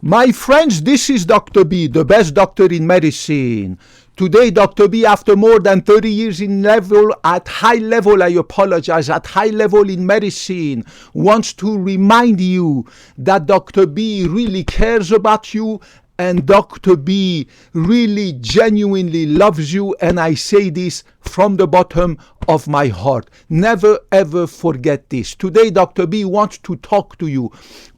My friends, this is Dr. B, the best doctor in medicine. Today, Dr. B, after more than 30 years at high level, I apologize, at high level in medicine, wants to remind you that Dr. B really cares about you and Dr. B really genuinely loves you, and I say this from the bottom of my heart. Never ever forget this. Today, Dr. B wants to talk to you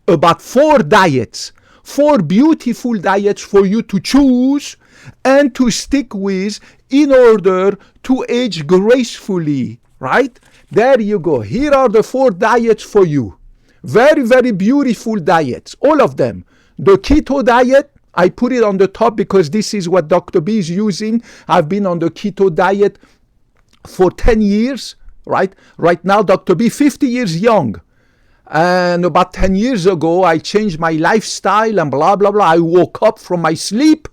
about 4 diets, 4 beautiful diets for you to choose and to stick with in order to age gracefully, right? There you go. Here are the 4 diets for you. Very, very beautiful diets, all of them. The keto diet, I put it on the top because this is what Dr. B is using. I've been on the keto diet for 10 years, right? Right now, Dr. B, 50 years young. And about 10 years ago, I changed my lifestyle and blah, blah, blah. I woke up from my sleep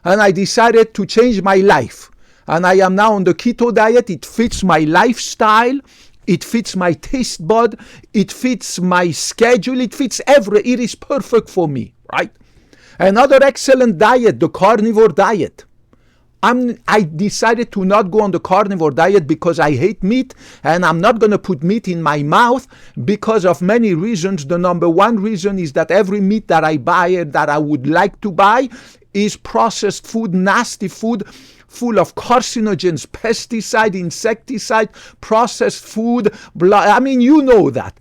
and I decided to change my life. And I am now on the keto diet. It fits my lifestyle. It fits my taste bud. It fits my schedule. It fits it is perfect for me, right? Another excellent diet, the carnivore diet. I decided to not go on the carnivore diet because I hate meat, and I'm not going to put meat in my mouth because of many reasons. The number one reason is that every meat that I buy, that I would like to buy, is processed food, nasty food, full of carcinogens, pesticide, insecticide, processed food, I mean, you know that.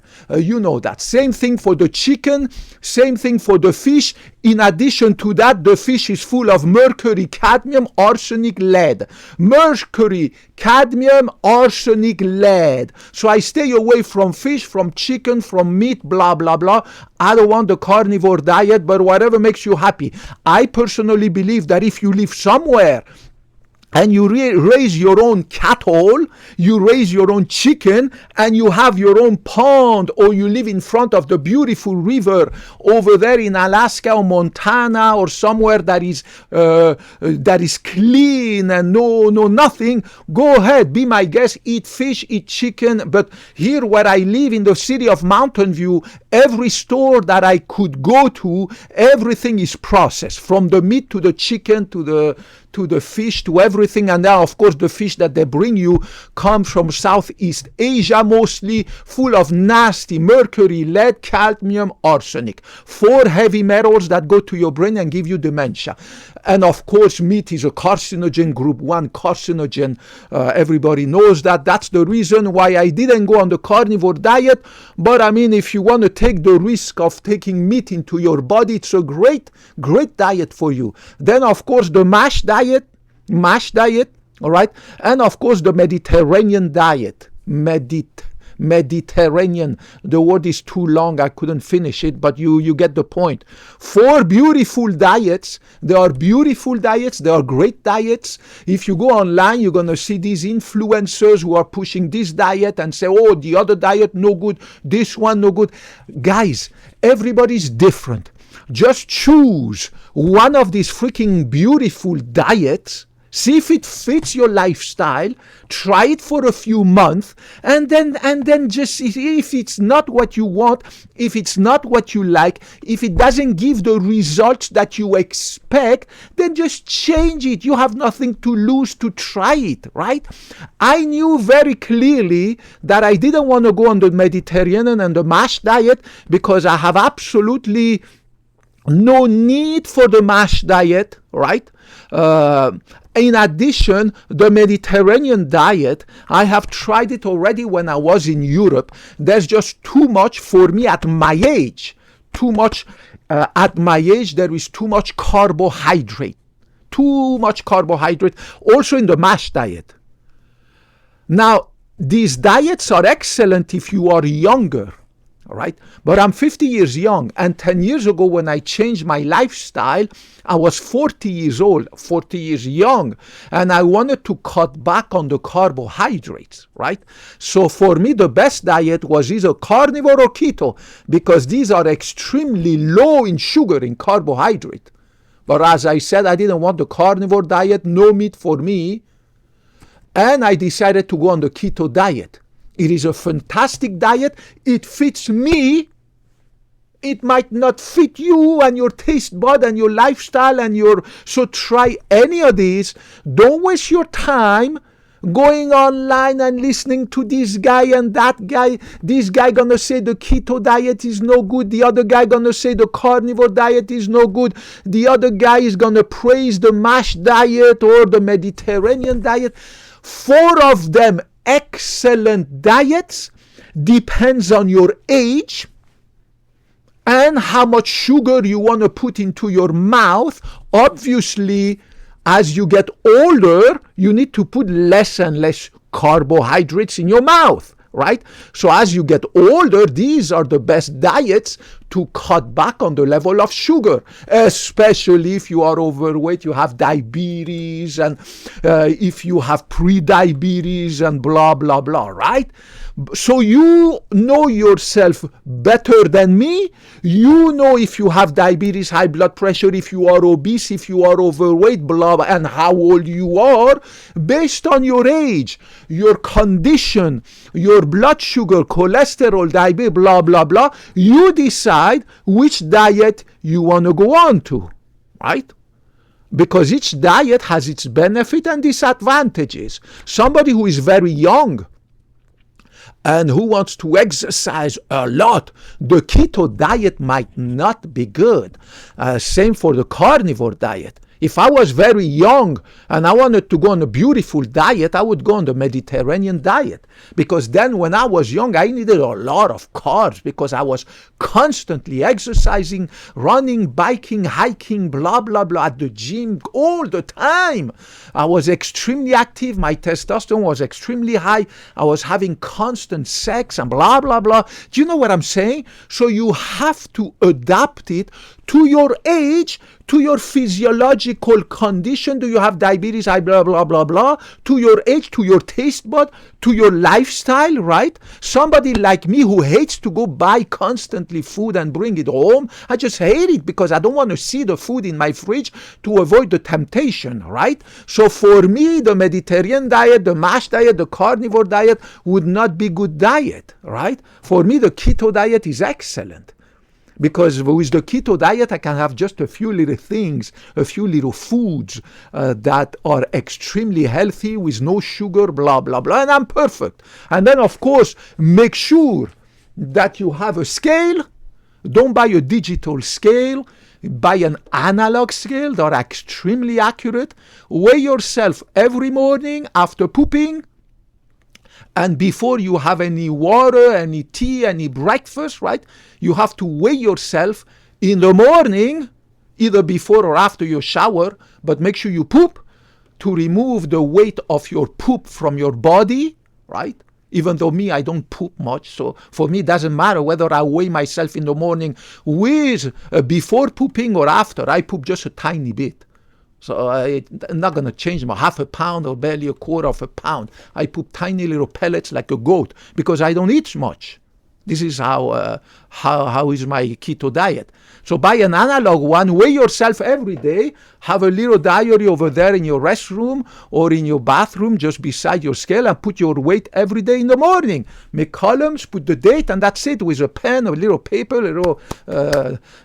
Same thing for the chicken, same thing for the fish. In addition to that, the fish is full of mercury, cadmium, arsenic, lead. Mercury, cadmium, arsenic, lead. So I stay away from fish, from chicken, from meat, blah, blah, blah. I don't want the carnivore diet, but whatever makes you happy. I personally believe that if you live somewhere and you raise your own cattle, you raise your own chicken, and you have your own pond, or you live in front of the beautiful river over there in Alaska or Montana or somewhere that is clean and nothing, go ahead, be my guest, eat fish, eat chicken. But here where I live in the city of Mountain View, every store that I could go to, everything is processed, from the meat to the chicken to the fish, to everything. And now, of course, the fish that they bring you come from Southeast Asia, mostly full of nasty mercury, lead, cadmium, arsenic. 4 heavy metals that go to your brain and give you dementia. And of course, meat is a carcinogen, group 1 carcinogen. Everybody knows that. That's the reason why I didn't go on the carnivore diet. But I mean, if you want to take the risk of taking meat into your body, it's a great diet for you. Then, of course, the MASH diet, all right? And of course, the Mediterranean diet, Mediterranean. The word is too long. I couldn't finish it, but you get the point. 4 beautiful diets. They are beautiful diets. They are great diets. If you go online, you're going to see these influencers who are pushing this diet and say, oh, the other diet, no good. This one, no good. Guys, everybody's different. Just choose one of these freaking beautiful diets. See if it fits your lifestyle. Try it for a few months, and then just, if it's not what you want, if it's not what you like, if it doesn't give the results that you expect, then just change it. You have nothing to lose to try it, right? I knew very clearly that I didn't want to go on the Mediterranean and the MASH diet because I have absolutely no need for the MASH diet, right? In addition, the Mediterranean diet, I have tried it already when I was in Europe. There's just too much for me at my age. At my age, there is too much carbohydrate. Also in the MASH diet. Now, these diets are excellent if you are younger. All right, but I'm 50 years young, and 10 years ago when I changed my lifestyle, I was 40 years old, 40 years young, and I wanted to cut back on the carbohydrates, right? So for me, the best diet was either carnivore or keto, because these are extremely low in sugar, in carbohydrate. But as I said, I didn't want the carnivore diet, no meat for me, and I decided to go on the keto diet. It is a fantastic diet. It fits me it might not fit you and your taste bud and your lifestyle and so try any of these. Don't waste your time going online and listening to this guy and that guy. This guy gonna say the keto diet is no good, the other guy gonna say the carnivore diet is no good, the other guy is gonna praise the MASH diet or the Mediterranean diet. 4 of them excellent diets, depends on your age and how much sugar you want to put into your mouth. Obviously, as you get older, you need to put less and less carbohydrates in your mouth, right? So as you get older, these are the best diets to cut back on the level of sugar, especially if you are overweight, you have diabetes, and if you have pre-diabetes and blah, blah, blah, right? So you know yourself better than me. You know if you have diabetes, high blood pressure, if you are obese, if you are overweight, blah, blah, and how old you are, based on your age, your condition, your blood sugar, cholesterol, diabetes, blah, blah, blah. You decide which diet you want to go on to, right? Because each diet has its benefit and disadvantages. Somebody who is very young and who wants to exercise a lot, the keto diet might not be good. Same for the carnivore diet. If I was very young and I wanted to go on a beautiful diet, I would go on the Mediterranean diet. Because then when I was young, I needed a lot of carbs because I was constantly exercising, running, biking, hiking, blah, blah, blah, at the gym all the time. I was extremely active. My testosterone was extremely high. I was having constant sex and blah, blah, blah. Do you know what I'm saying? So you have to adapt it to your age, to your physiological condition. Do you have diabetes, blah, blah, blah, blah, to your age, to your taste bud, to your lifestyle, right? Somebody like me who hates to go buy constantly food and bring it home, I just hate it because I don't want to see the food in my fridge to avoid the temptation, right? So for me, the Mediterranean diet, the MASH diet, the carnivore diet would not be good diet, right? For me, the keto diet is excellent. Because with the keto diet, I can have just a few little things, a few little foods that are extremely healthy with no sugar, blah, blah, blah, and I'm perfect. And then, of course, make sure that you have a scale. Don't buy a digital scale. Buy an analog scale that are extremely accurate. Weigh yourself every morning after pooping. And before you have any water, any tea, any breakfast, right? You have to weigh yourself in the morning, either before or after your shower, but make sure you poop to remove the weight of your poop from your body, right? Even though me, I don't poop much. So for me, it doesn't matter whether I weigh myself in the morning with before pooping or after. I poop just a tiny bit. So I'm not going to change my half a pound or barely a quarter of a pound. I poop tiny little pellets like a goat because I don't eat much. This is how is my keto diet. So buy an analog one, weigh yourself every day, have a little diary over there in your restroom or in your bathroom just beside your scale and put your weight every day in the morning. Make columns, put the date, and that's it, with a pen, a little paper, a little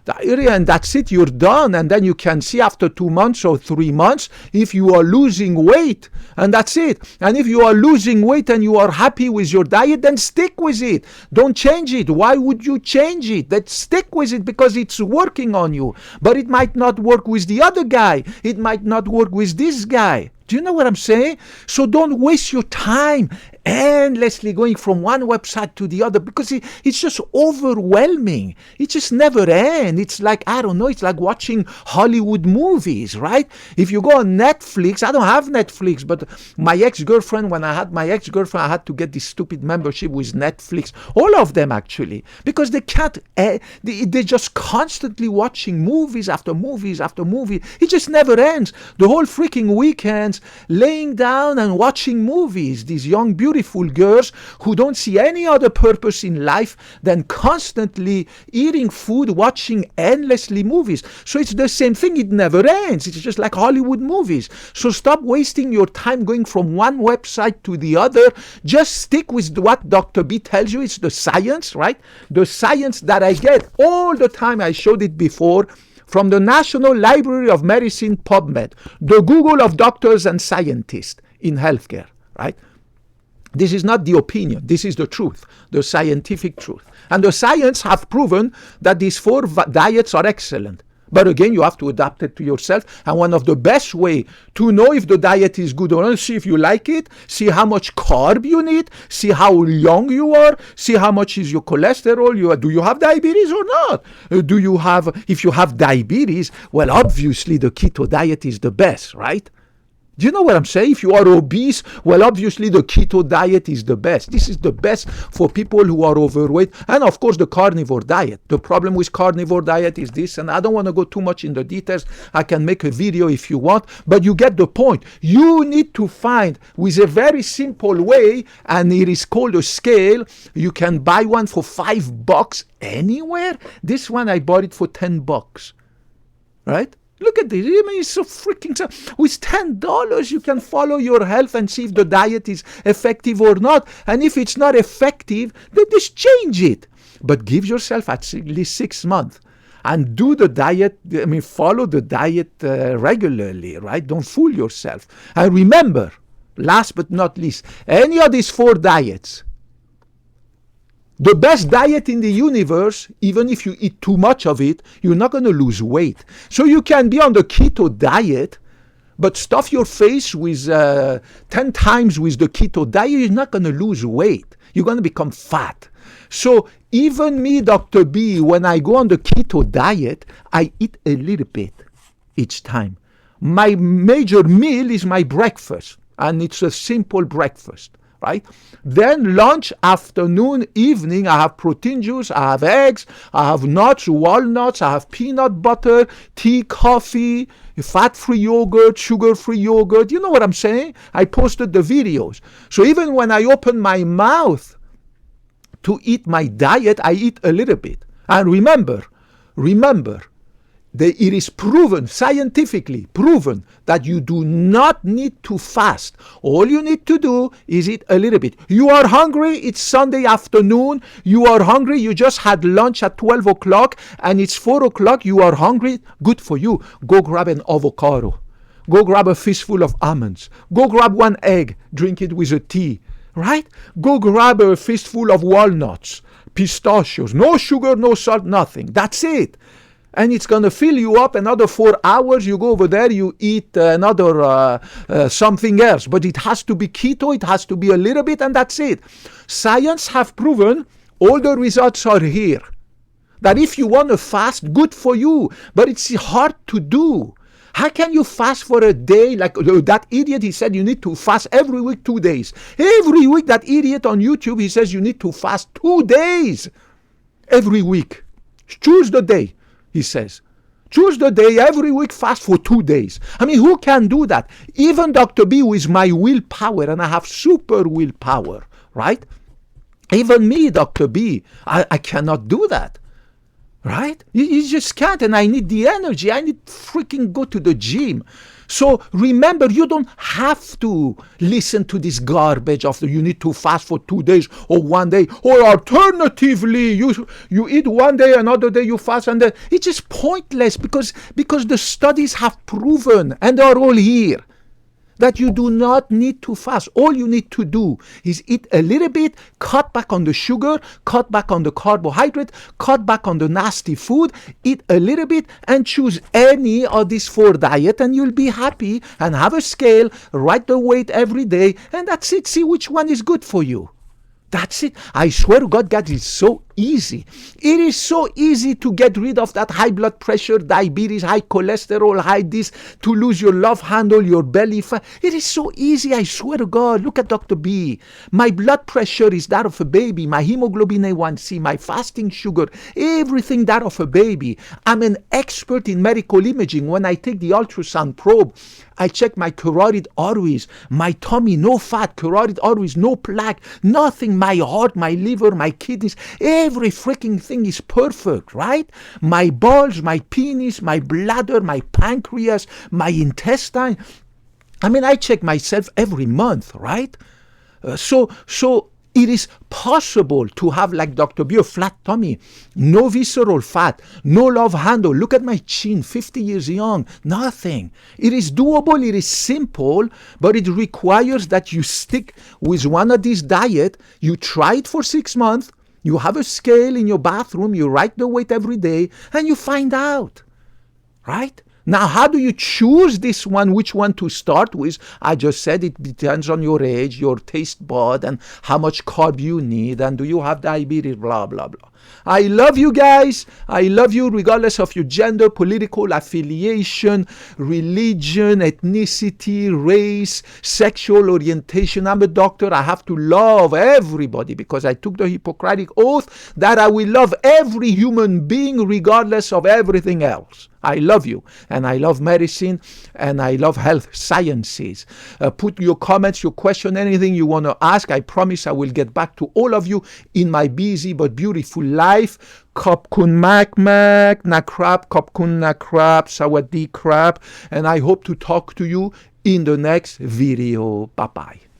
diary, and that's it, you're done. And then you can see after 2 months or 3 months if you are losing weight, and that's it. And if you are losing weight and you are happy with your diet, then stick with it. Don't change it. Why would you change it? Let's stick with it because it's working on you. But it might not work with the other guy. It might not work with this guy. Do you know what I'm saying? So don't waste your time endlessly going from one website to the other because it's just overwhelming. It just never ends. It's like, I don't know, it's like watching Hollywood movies, right? If you go on Netflix, I don't have Netflix, but my ex-girlfriend, when I had my ex-girlfriend, I had to get this stupid membership with Netflix. All of them, actually, because they can't, they're just constantly watching movies after movies after movie. It just never ends. The whole freaking weekends laying down and watching movies, these young, beautiful beautiful girls who don't see any other purpose in life than constantly eating food, watching endlessly movies. So it's the same thing. It never ends. It's just like Hollywood movies. So stop wasting your time going from one website to the other. Just stick with what Dr. B tells you. It's the science, right? The science that I get all the time. I showed it before. From the National Library of Medicine, PubMed, the Google of doctors and scientists in healthcare, right? This is not the opinion. This is the truth, the scientific truth. And the science have proven that these 4 diets are excellent. But again, you have to adapt it to yourself. And one of the best way to know if the diet is good or not, see if you like it, see how much carb you need, see how young you are, see how much is your cholesterol. Do you have diabetes or not? If you have diabetes, well, obviously the keto diet is the best, right? Do you know what I'm saying? If you are obese, well, obviously the keto diet is the best. This is the best for people who are overweight. And of course, the carnivore diet. The problem with carnivore diet is this, and I don't want to go too much in the details. I can make a video if you want, but you get the point. You need to find with a very simple way, and it is called a scale. You can buy one for $5 anywhere. This one, I bought it for $10, right? Look at this. I mean, it's so freaking simple. With $10, you can follow your health and see if the diet is effective or not. And if it's not effective, then just change it. But give yourself at least 6 months and do the diet. I mean, follow the diet regularly, right? Don't fool yourself. And remember, last but not least, any of these 4 diets, the best diet in the universe, even if you eat too much of it, you're not going to lose weight. So you can be on the keto diet, but stuff your face with 10 times with the keto diet, you're not going to lose weight. You're going to become fat. So even me, Dr. B, when I go on the keto diet, I eat a little bit each time. My major meal is my breakfast, and it's a simple breakfast. Right? Then lunch, afternoon, evening, I have protein juice, I have eggs, I have nuts, walnuts, I have peanut butter, tea, coffee, fat-free yogurt, sugar-free yogurt. You know what I'm saying? I posted the videos. So even when I open my mouth to eat my diet, I eat a little bit. And remember, it is proven, scientifically proven, that you do not need to fast. All you need to do is eat a little bit. You are hungry, it's Sunday afternoon, you are hungry, you just had lunch at 12 o'clock, and it's 4 o'clock, you are hungry, good for you. Go grab an avocado. Go grab a fistful of almonds. Go grab 1 egg, drink it with a tea, right? Go grab a fistful of walnuts, pistachios, no sugar, no salt, nothing. That's it. And it's going to fill you up another 4 hours. You go over there, you eat another something else. But it has to be keto, it has to be a little bit, and that's it. Science have proven, all the results are here, that if you want to fast, good for you. But it's hard to do. How can you fast for a day? Like that idiot, he said you need to fast every week 2 days. Every week, that idiot on YouTube, he says you need to fast 2 days every week. Choose the day. He says, choose the day every week, fast for 2 days. I mean, who can do that? Even Dr. B with my willpower, and I have super willpower, right? Even me, Dr. B, I cannot do that, right? You just can't, and I need the energy. I need freaking go to the gym. So remember, you don't have to listen to this garbage of you need to fast for 2 days or 1 day, or alternatively you eat 1 day, another day you fast, and then it's just pointless because the studies have proven, and they are all here, that you do not need to fast. All you need to do is eat a little bit, cut back on the sugar, cut back on the carbohydrate, cut back on the nasty food, eat a little bit, and choose any of these 4 diets, and you'll be happy, and have a scale, write the weight every day, and that's it. See which one is good for you. That's it. I swear to God, God is so easy. It is so easy to get rid of that high blood pressure, diabetes, high cholesterol, high this, to lose your love handle, your belly fat. It is so easy, I swear to God. Look at Dr. B. My blood pressure is that of a baby. My hemoglobin A1C, my fasting sugar, everything that of a baby. I'm an expert in medical imaging. When I take the ultrasound probe, I check my carotid arteries, my tummy, no fat, carotid arteries, no plaque, nothing, my heart, my liver, my kidneys, every freaking thing is perfect, right? My balls, my penis, my bladder, my pancreas, my intestine. I mean, I check myself every month, right? So it is possible to have, like Dr. B, a flat tummy, no visceral fat, no love handle. Look at my chin, 50 years young, nothing. It is doable, it is simple, but it requires that you stick with one of these diets. You try it for 6 months, you have a scale in your bathroom, you write the weight every day, and you find out, right? Now, how do you choose this one, which one to start with? I just said it depends on your age, your taste bud, and how much carb you need, and do you have diabetes, blah, blah, blah. I love you guys. I love you regardless of your gender, political affiliation, religion, ethnicity, race, sexual orientation. I'm a doctor. I have to love everybody because I took the Hippocratic oath that I will love every human being regardless of everything else. I love you, and I love medicine, and I love health sciences. Put your comments, your question, anything you want to ask. I promise I will get back to all of you in my busy but beautiful life. Kop kun mak mak, na krab, kop kun na krab, sawadee krab, and I hope to talk to you in the next video. Bye-bye.